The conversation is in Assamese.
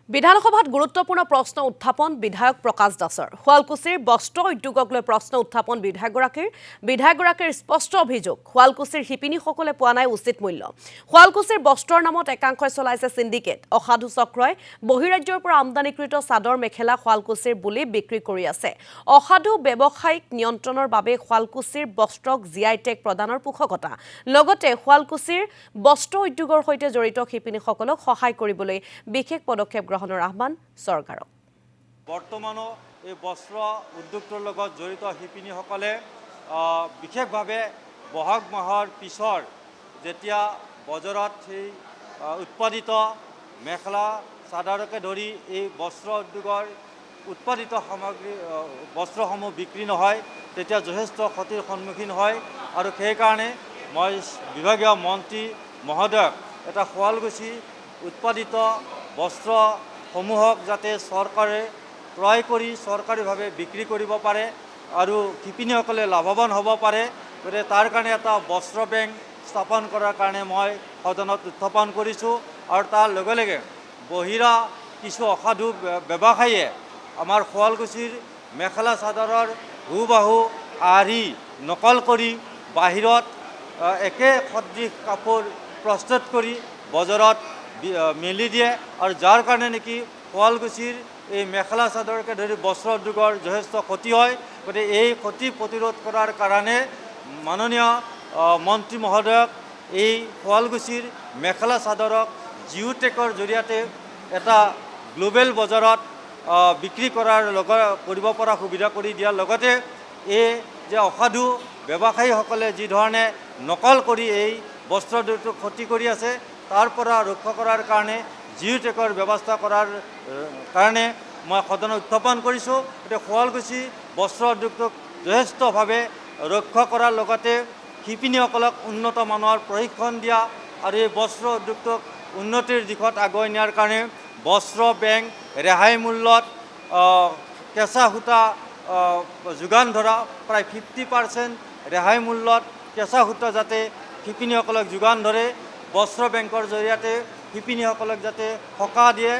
বিধানসভাত গুৰুত্বপূৰ্ণ প্ৰশ্ন উত্থাপন বিধায়ক প্ৰকাশ দাসৰ শুৱালকুছিৰ বস্ত্ৰ উদ্যোগক লৈ প্ৰশ্ন উত্থাপন বিধায়কগৰাকীৰ স্পষ্ট অভিযোগ শুৱালকুছিৰ শিপিনীসকলে পোৱা নাই উচিত মূল্য শুৱালকুছিৰ বস্ত্ৰৰ নামত একাংশই চলাইছে সিন্ডিকেট অসাধু চক্ৰই বহিৰাজ্যৰ পৰা আমদানিকৃত চাদৰ মেখেলা শুৱালকুছিৰ বুলি বিক্ৰী কৰি আছে অসাধু ব্যৱসায়িক নিয়ন্ত্ৰণৰ বাবে শুৱালকুছিৰ বস্ত্ৰক জিআই টেগ প্ৰদানৰ পোষকতা লগতে শুৱালকুছিৰ বস্ত্ৰ উদ্যোগৰ সৈতে জড়িত শিপিনীসকলক সহায় কৰিবলৈ বিশেষ পদক্ষেপ গ্ৰহণৰ আহ্বান চৰকাৰক বৰ্তমানো এই বস্ত্ৰ উদ্যোগটোৰ লগত জড়িত শিপিনীসকলে বিশেষভাৱে বহাগ মাহৰ পিছৰ যেতিয়া বজাৰত সেই উৎপাদিত মেখেলা চাদৰকে ধৰি এই বস্ত্ৰ উদ্যোগৰ উৎপাদিত সামগ্ৰী বস্ত্ৰসমূহ বিক্ৰী নহয় তেতিয়া যথেষ্ট ক্ষতিৰ সন্মুখীন হয় আৰু সেইকাৰণে মই বিভাগীয় মন্ত্ৰী মহোদয়ক এটা শুৱালকুছি উৎপাদিত বস্ত্ৰসমূহক যাতে চৰকাৰে ক্ৰয় কৰি চৰকাৰীভাৱে বিক্ৰী কৰিব পাৰে আৰু শিপিনীসকলে লাভৱান হ'ব পাৰে গতিকে তাৰ কাৰণে এটা বস্ত্ৰ বেংক স্থাপন কৰাৰ কাৰণে মই সদনত উত্থাপন কৰিছোঁ আৰু তাৰ লগে লগে বহিৰা কিছু অসাধু ব্যৱসায়ীয়ে আমাৰ শুৱালকুছিৰ মেখেলা চাদৰৰ হুবাহু আৰ্হি নকল কৰি বাহিৰত একে সদৃশ কাপোৰ প্ৰস্তুত কৰি বজাৰত মেলি দিয়ে আৰু যাৰ কাৰণে নেকি শুৱালকুছিৰ এই মেখেলা চাদৰকে ধৰি বস্ত্ৰ উদ্যোগৰ যথেষ্ট ক্ষতি হয় গতিকে এই ক্ষতি প্ৰতিৰোধ কৰাৰ কাৰণে মাননীয় মন্ত্ৰী মহোদয়ক এই শুৱালকুছিৰ মেখেলা চাদৰক জিঅ' টেকৰ জৰিয়তে এটা গ্লোবেল বজাৰত বিক্ৰী কৰিব পৰা সুবিধা কৰি দিয়াৰ লগতে এই যে অসাধু ব্যৱসায়ীসকলে যি ধৰণে নকল কৰি এই বস্ত্ৰ উদ্যোগটোক ক্ষতি কৰি আছে তাৰ পৰা ৰক্ষা কৰাৰ কাৰণে জিঅ' টেকৰ ব্যৱস্থা কৰাৰ কাৰণে মই সদনত উত্থাপন কৰিছোঁ গতিকে শুৱালকুছি বস্ত্ৰ উদ্যোগটোক যথেষ্টভাৱে ৰক্ষা কৰাৰ লগতে শিপিনীসকলক উন্নত মানৰ প্ৰশিক্ষণ দিয়া আৰু এই বস্ত্ৰ উদ্যোগটোক উন্নতিৰ দিশত আগুৱাই নিয়াৰ কাৰণে বস্ত্ৰ বেংক ৰেহাই মূল্যত কেঁচা সূতা যোগান ধৰা প্ৰায় 50% ৰেহাই মূল্যত কেঁচা সূতা যাতে শিপিনীসকলক যোগান ধৰে বস্ত্ৰ বেংকৰ জৰিয়তে শিপিনীসকলক যাতে সকাহ দিয়ে